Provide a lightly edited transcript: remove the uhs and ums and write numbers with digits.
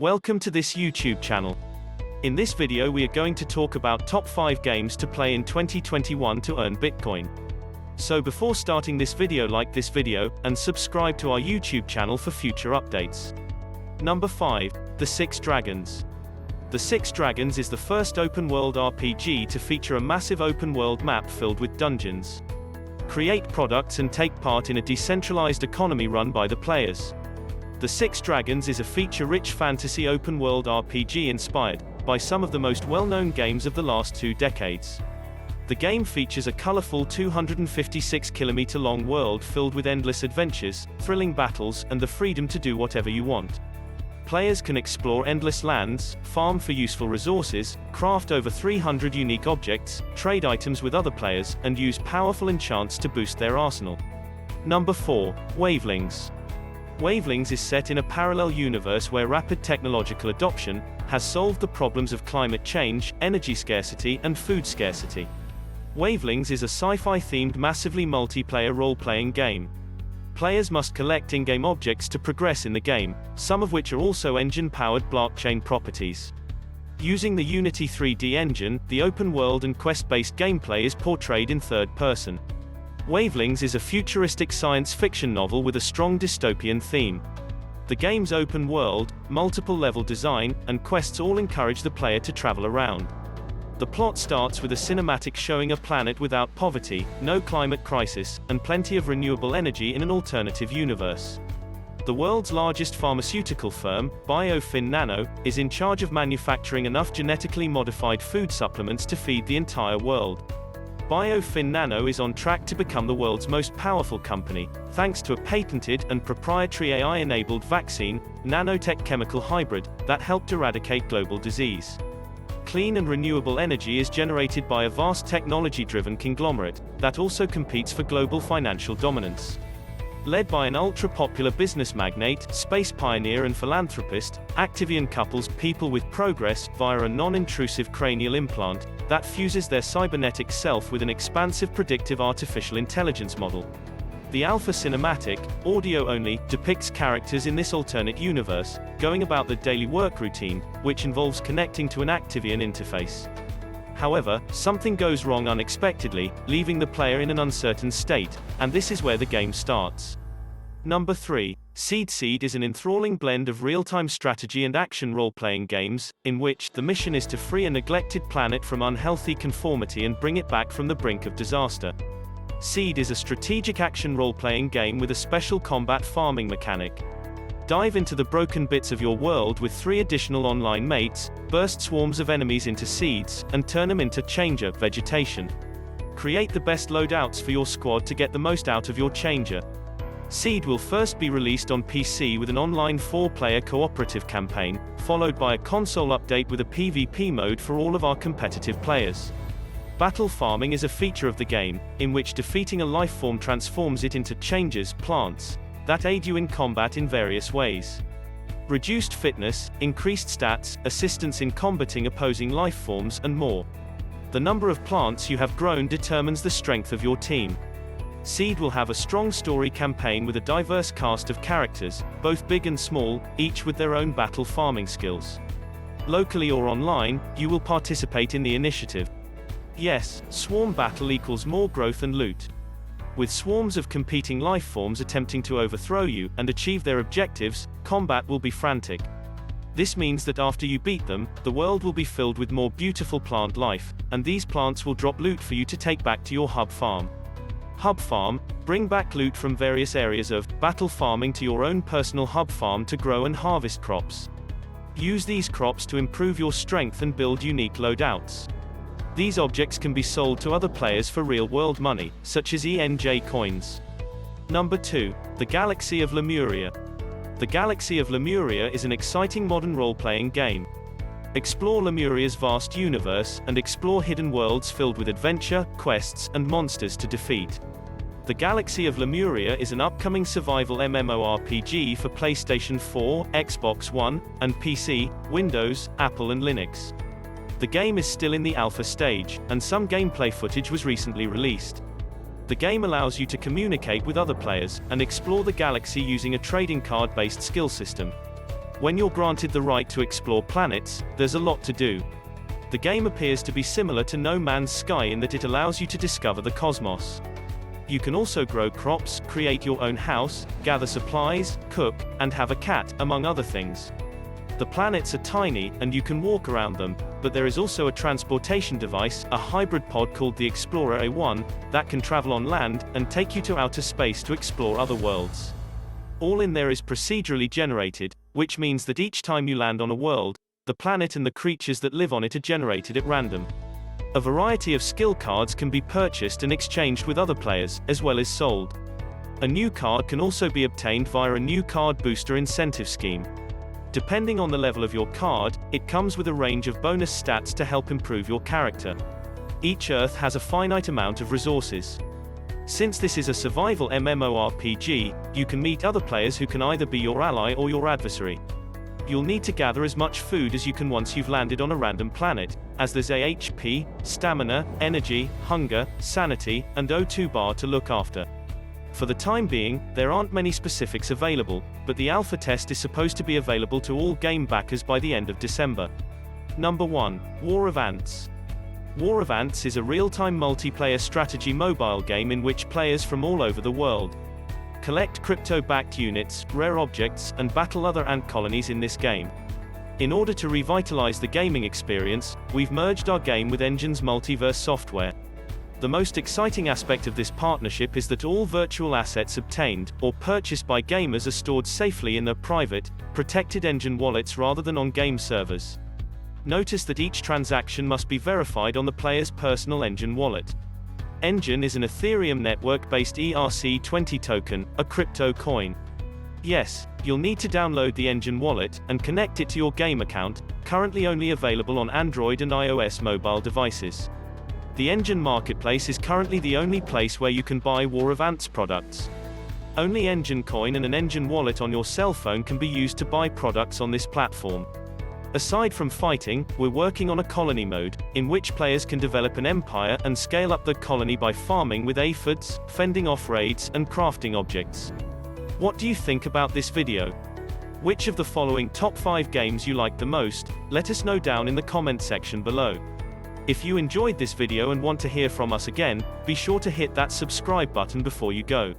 Welcome to this YouTube channel. In this video we are going to talk about top 5 games to play in 2021 to earn Bitcoin. So before starting this video, like this video, and subscribe to our YouTube channel for future updates. Number 5. The Six Dragons. The Six Dragons is the first open-world RPG to feature a massive open-world map filled with dungeons. Create products and take part in a decentralized economy run by the players. The Six Dragons is a feature-rich fantasy open-world RPG inspired by some of the most well-known games of the last 2 decades. The game features a colorful 256-kilometer-long world filled with endless adventures, thrilling battles, and the freedom to do whatever you want. Players can explore endless lands, farm for useful resources, craft over 300 unique objects, trade items with other players, and use powerful enchants to boost their arsenal. Number 4. Wavelings. Wavelings is set in a parallel universe where rapid technological adoption has solved the problems of climate change, energy scarcity, and food scarcity. Wavelings is a sci-fi themed massively multiplayer role-playing game. Players must collect in-game objects to progress in the game, some of which are also engine-powered blockchain properties. Using the Unity 3D engine, the open-world and quest-based gameplay is portrayed in third person. Wavelings is a futuristic science fiction novel with a strong dystopian theme. The game's open world, multiple level design, and quests all encourage the player to travel around. The plot starts with a cinematic showing a planet without poverty, no climate crisis, and plenty of renewable energy in an alternative universe. The world's largest pharmaceutical firm, BioFin Nano, is in charge of manufacturing enough genetically modified food supplements to feed the entire world. BioFin Nano is on track to become the world's most powerful company, thanks to a patented and proprietary AI-enabled vaccine, nanotech chemical hybrid, that helped eradicate global disease. Clean and renewable energy is generated by a vast technology-driven conglomerate that also competes for global financial dominance. Led by an ultra-popular business magnate, space pioneer and philanthropist, Activian couples people with progress via a non-intrusive cranial implant that fuses their cybernetic self with an expansive predictive artificial intelligence model. The alpha cinematic, audio-only, depicts characters in this alternate universe, going about their daily work routine, which involves connecting to an Activian interface. However, something goes wrong unexpectedly, leaving the player in an uncertain state, and this is where the game starts. Number 3. Cede is an enthralling blend of real-time strategy and action role-playing games, in which the mission is to free a neglected planet from unhealthy conformity and bring it back from the brink of disaster. Cede is a strategic action role-playing game with a special combat farming mechanic. Dive into the broken bits of your world with 3 additional online mates, burst swarms of enemies into seeds, and turn them into changer vegetation. Create the best loadouts for your squad to get the most out of your changer. Cede will first be released on PC with an online 4-player cooperative campaign, followed by a console update with a PvP mode for all of our competitive players. Battle farming is a feature of the game, in which defeating a lifeform transforms it into changers, plants, that aid you in combat in various ways. Reduced fitness, increased stats, assistance in combating opposing lifeforms, and more. The number of plants you have grown determines the strength of your team. Cede will have a strong story campaign with a diverse cast of characters, both big and small, each with their own battle farming skills. Locally or online, you will participate in the initiative. Yes, swarm battle equals more growth and loot. With swarms of competing lifeforms attempting to overthrow you and achieve their objectives, combat will be frantic. This means that after you beat them, the world will be filled with more beautiful plant life, and these plants will drop loot for you to take back to your hub farm. Hub farm, bring back loot from various areas of battle farming to your own personal hub farm to grow and harvest crops. Use these crops to improve your strength and build unique loadouts. These objects can be sold to other players for real-world money, such as ENJ coins. Number 2. The Galaxy of Lemuria. The Galaxy of Lemuria is an exciting modern role-playing game. Explore Lemuria's vast universe, and explore hidden worlds filled with adventure, quests, and monsters to defeat. The Galaxy of Lemuria is an upcoming survival MMORPG for PlayStation 4, Xbox One, and PC, Windows, Apple and Linux. The game is still in the alpha stage, and some gameplay footage was recently released. The game allows you to communicate with other players, and explore the galaxy using a trading card-based skill system. When you're granted the right to explore planets, there's a lot to do. The game appears to be similar to No Man's Sky in that it allows you to discover the cosmos. You can also grow crops, create your own house, gather supplies, cook, and have a cat, among other things. The planets are tiny, and you can walk around them, but there is also a transportation device, a hybrid pod called the Explorer A1, that can travel on land, and take you to outer space to explore other worlds. All in there is procedurally generated, which means that each time you land on a world, the planet and the creatures that live on it are generated at random. A variety of skill cards can be purchased and exchanged with other players, as well as sold. A new card can also be obtained via a new card booster incentive scheme. Depending on the level of your card, it comes with a range of bonus stats to help improve your character. Each Earth has a finite amount of resources. Since this is a survival MMORPG, you can meet other players who can either be your ally or your adversary. You'll need to gather as much food as you can once you've landed on a random planet, as there's a HP, stamina, energy, hunger, sanity, and O2 bar to look after. For the time being, there aren't many specifics available, but the alpha test is supposed to be available to all game backers by the end of December. Number 1. War of Ants. War of Ants is a real-time multiplayer strategy mobile game in which players from all over the world collect crypto-backed units, rare objects, and battle other ant colonies in this game. In order to revitalize the gaming experience, we've merged our game with Engine's multiverse software. The most exciting aspect of this partnership is that all virtual assets obtained, or purchased by gamers are stored safely in their private, protected Engine wallets rather than on game servers. Notice that each transaction must be verified on the player's personal Engine wallet. Engine is an Ethereum network-based ERC20 token, a crypto coin. Yes, you'll need to download the Engine wallet, and connect it to your game account, currently only available on Android and iOS mobile devices. The Engine Marketplace is currently the only place where you can buy War of Ants products. Only Engine coin and an Engine wallet on your cell phone can be used to buy products on this platform. Aside from fighting, we're working on a colony mode, in which players can develop an empire and scale up the colony by farming with aphids, fending off raids, and crafting objects. What do you think about this video? Which of the following top 5 games you like the most? Let us know down in the comment section below. If you enjoyed this video and want to hear from us again, be sure to hit that subscribe button before you go.